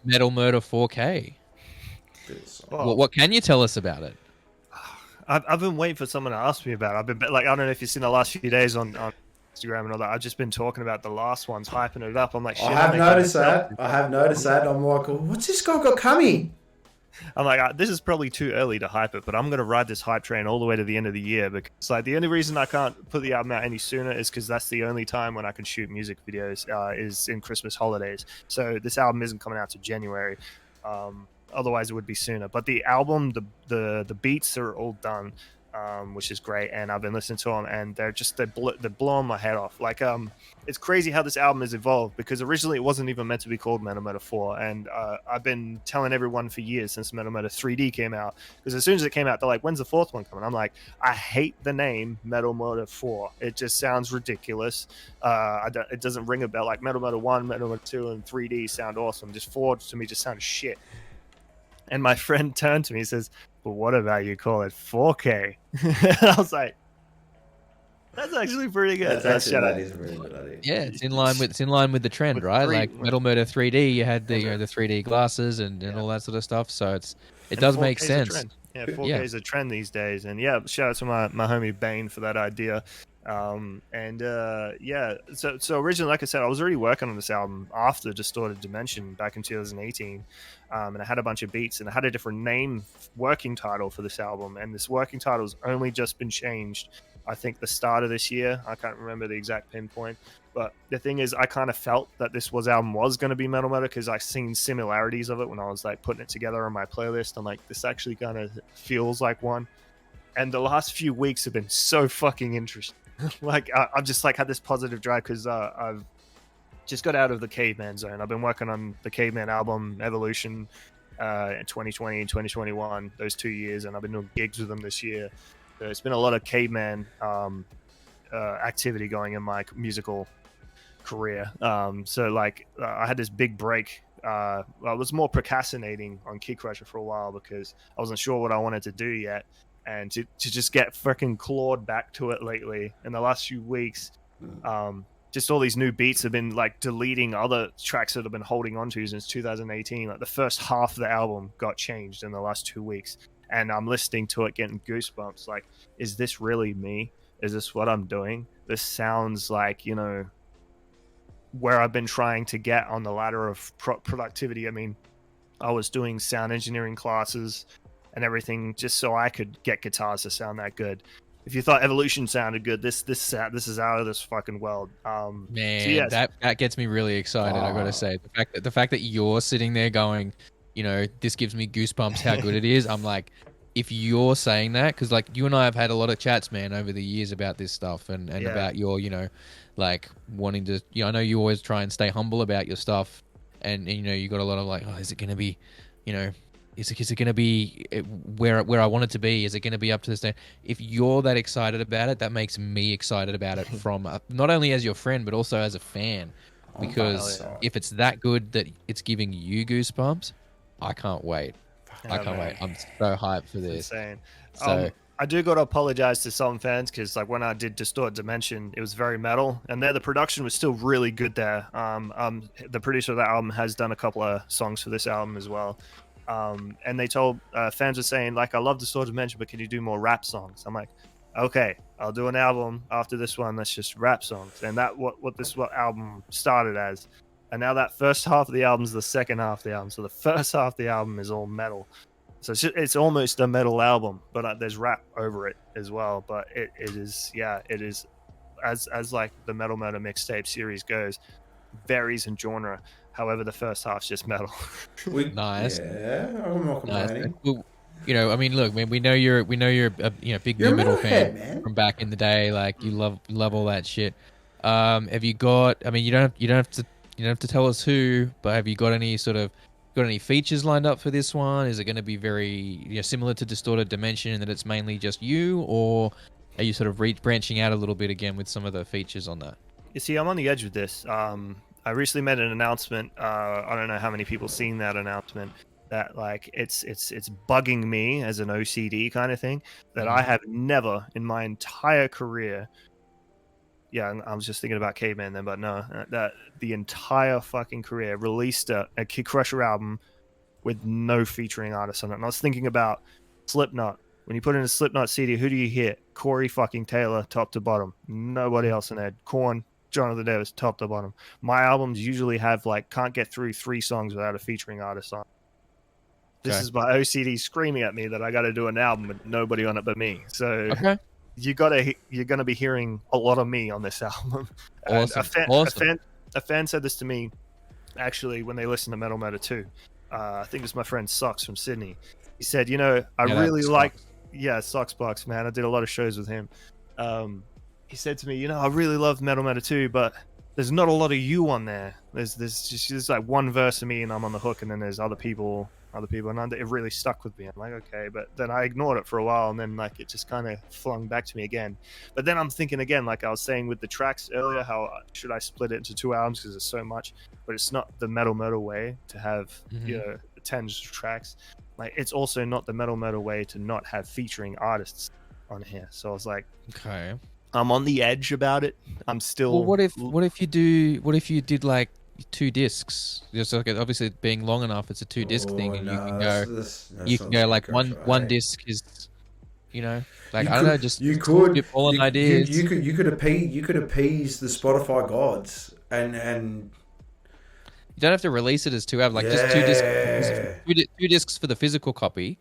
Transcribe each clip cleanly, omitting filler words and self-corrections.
Metal Murder 4K. Well, What can you tell us about it? I've been waiting for someone to ask me about it. I've been like, I don't know if you've seen the last few days on Instagram and all that. I've just been talking about the last ones, hyping it up. I'm like, I shit, I'm have making noticed myself. that. I have noticed that. I'm like, what's this guy got coming? I'm like, this is probably too early to hype it, but I'm gonna ride this hype train all the way to the end of the year because like the only reason I can't put the album out any sooner is because that's the only time when I can shoot music videos is in Christmas holidays. So this album isn't coming out to January. Otherwise, it would be sooner. But the album, the beats are all done, which is great, and I've been listening to them, and they're blowing my head off. Like it's crazy how this album has evolved because originally it wasn't even meant to be called Metal Murder 4, and I've been telling everyone for years since Metal Murder 3D came out, because as soon as it came out, they're like, "When's the fourth one coming?" I'm like, I hate the name Metal Murder 4. It just sounds ridiculous. It doesn't ring a bell. Like Metal Murder 1, Metal Murder 2, and 3D sound awesome. Just 4 to me just sounds shit. And my friend turned to me and says, "But what about you call it 4K?" I was like, "That's actually pretty good." That is a really good idea. Yeah, it's in line with the trend, With right? three- Like Metal Murder 3D, you had the Yeah. the 3D glasses and Yeah. all that sort of stuff. So it And does 4K make is a sense. trend. Yeah, 4K Yeah. is a trend these days. And yeah, shout out to my homie Bane for that idea. Yeah, so originally, like I said, I was already working on this album after Distorted Dimension back in 2018, and I had a bunch of beats and I had a different name, working title for this album, and this working title has only just been changed. I think the start of this year. I can't remember the exact pinpoint, but the thing is, I kind of felt that this album was going to be Metal Murder because I seen similarities of it when I was like putting it together on my playlist. I'm like, this actually kind of feels like one. And the last few weeks have been so fucking interesting. Like I've just like had this positive drive because I've just got out of the caveman zone. I've been working on the caveman album Evolution in 2020 and 2021, those 2 years, and I've been doing gigs with them this year. So it's been a lot of caveman activity going in my musical career. So like I had this big break. I was more procrastinating on KidCrusher for a while because I wasn't sure what I wanted to do yet, and to just get freaking clawed back to it lately in the last few weeks. Just all these new beats have been like deleting other tracks that I've been holding on to since 2018. Like the first half of the album got changed in the last 2 weeks, and I'm listening to it getting goosebumps. Like, is this really me? Is this what I'm doing? This sounds like, where I've been trying to get on the ladder of productivity. I mean, I was doing sound engineering classes and everything just so I could get guitars to sound that good. If you thought Evolution sounded good, this is out of this fucking world. Man, so yes. that gets me really excited. I gotta say, the fact that you're sitting there going, this gives me goosebumps. How good it is. I'm like, if you're saying that, because like you and I have had a lot of chats, man, over the years about this stuff and about your, like wanting to. I know you always try and stay humble about your stuff, and you got a lot of like, oh, is it gonna be, is it going to be where I want it to be? Is it going to be up to this day? If you're that excited about it, that makes me excited about it from not only as your friend, but also as a fan. Because if it's that good that it's giving you goosebumps, I can't wait. I can't wait. I'm so hyped for this. Insane. So I do got to apologize to some fans because like when I did Distort Dimension, it was very metal, and there the production was still really good there. The producer of that album has done a couple of songs for this album as well. And they told fans were saying like, I love Distort Dimension, but can you do more rap songs? I'm like, okay, I'll do an album after this one that's just rap songs, and that what this album started as. And now that first half of the album is the second half of the album. So the first half of the album is all metal. So it's almost a metal album, but there's rap over it as well. But it is as like the Metal Murder mixtape series goes, varies in genre. However, the first half's just metal. Nice. Yeah, I'm not complaining. Well, I mean, look, man, we know you're a big You're a metal fan man. from back in the day. Like you love all that shit. Have you got? I mean, you don't have to tell us who, but have you got any features lined up for this one? Is it going to be very similar to Distorted Dimension in that it's mainly just you, or are you sort of branching out a little bit again with some of the features on that? You see, I'm on the edge with this. I recently made an announcement. I don't know how many people seen that announcement. That like it's bugging me as an OCD kind of thing that I have never in my entire career yeah, I was just thinking about Caveman then, but no, that the entire fucking career released a KidCrusher album with no featuring artists on it. And I was thinking about Slipknot. When you put in a Slipknot CD, who do you hear? Corey fucking Taylor, top to bottom. Nobody else in there. Korn, Jonathan Davis, top to bottom. My albums usually have like can't get through 3 songs without a featuring artist on. This Okay. is my OCD screaming at me that I got to do an album with nobody on it but me. So Okay. you're gonna be hearing a lot of me on this album. And Awesome. a fan said this to me actually when they listened to Metal Murder 2. I think it's my friend Socks from Sydney. He said, you know, I Yeah, really that like, sucks. yeah, Socks Box, man. I did a lot of shows with him. He said to me, you know, I really love Metal Murder 2, but there's not a lot of you on there. There's just like one verse of me and I'm on the hook, and then there's other people, and it really stuck with me. I'm like, okay, but then I ignored it for a while, and then like it just kind of flung back to me again. But then I'm thinking again, like I was saying with the tracks earlier, how should I split it into 2 albums because there's so much, but it's not the Metal Murder way to have you know 10 tracks. Like it's also not the Metal Murder way to not have featuring artists on here. So I was like, Okay. I'm on the edge about it. I'm still. Well, what if you did like 2 discs? Just like obviously being long enough, it's a 2-disc thing, and you can go like one disc is, you know, like I don't know, just you could ideas. you could appease the Spotify gods and You don't have to release it as 2 albums, like just 2 discs for the physical copy,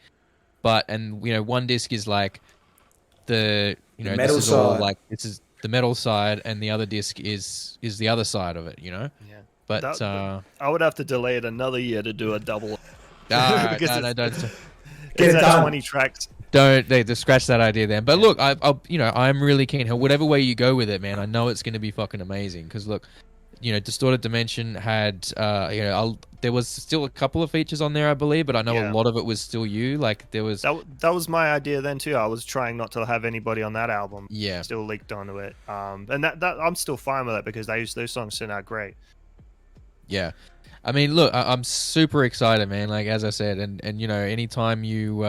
and you know 1 disc is like the metal this is all side. like this is the metal side, and the other disc is the other side of it, you know. Yeah. But I would have to delay it another year to do a double. no, Because don't Get it it's done. 20 tracks. they just scratch that idea then. But look, I'm really keen. Whatever way you go with it, man, I know it's going to be fucking amazing. Because look, Distorted Dimension had, there was still a couple of features on there, I believe, but I know a lot of it was still you. Like there was that was my idea then too. I was trying not to have anybody on that album. Yeah. Still leaked onto it. And that I'm still fine with that because those songs turned out great. Yeah. I mean, look, I'm super excited, man. Like as I said, and anytime you